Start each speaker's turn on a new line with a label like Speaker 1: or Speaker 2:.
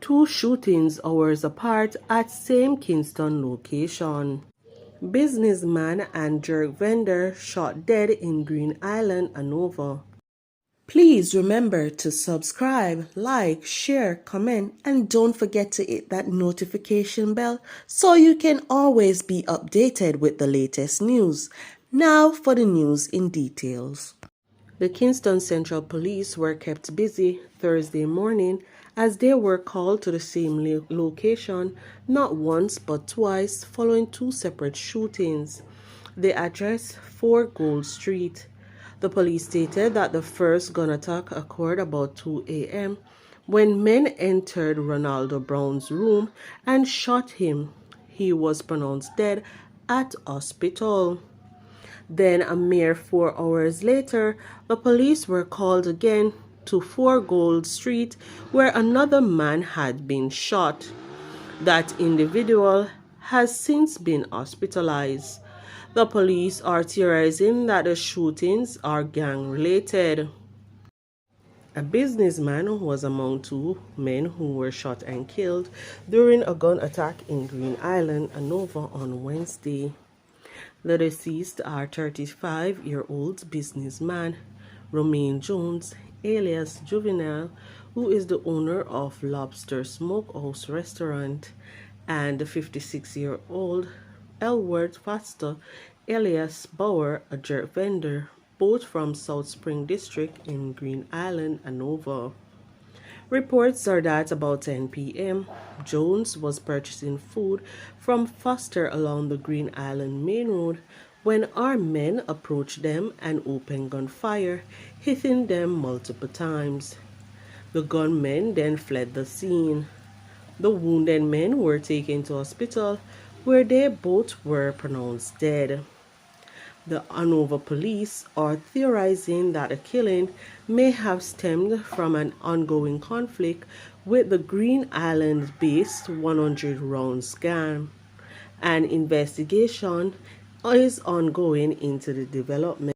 Speaker 1: Two shootings hours apart at same Kingston location. Businessman and jerk vendor shot dead in Green Island, Hanover. Please remember to subscribe, like, share, comment, and don't forget to hit that notification bell so you can always be updated with the latest news. Now for the news in details. The Kingston Central Police were kept busy Thursday morning as they were called to the same location not once but twice following two separate shootings. They addressed 4 Gold Street. The police stated that the first gun attack occurred about 2 a.m. when men entered Ronaldo Brown's room and shot him. He was pronounced dead at hospital. Then, a mere 4 hours later, the police were called again to 4 Gold Street, where another man had been shot. That individual has since been hospitalized. The police are theorizing that the shootings are gang-related. A businessman was among 2 men who were shot and killed during a gun attack in Green Island, Hanover on Wednesday. The deceased are 35-year-old businessman Romaine Jones, alias Juvenile, who is the owner of Lobster Smokehouse Restaurant, and the 56-year-old Elwood Foster, alias Bauer, a jerk vendor, both from South Spring District in Green Island, Hanover. Reports are that about 10 p.m., Jones was purchasing food from Foster along the Green Island Main Road when armed men approached them and opened gunfire, hitting them multiple times. The gunmen then fled the scene. The wounded men were taken to hospital, where they both were pronounced dead. The Hanover police are theorizing that the killing may have stemmed from an ongoing conflict with the Green Island-based 100-round gang. An investigation is ongoing into the development.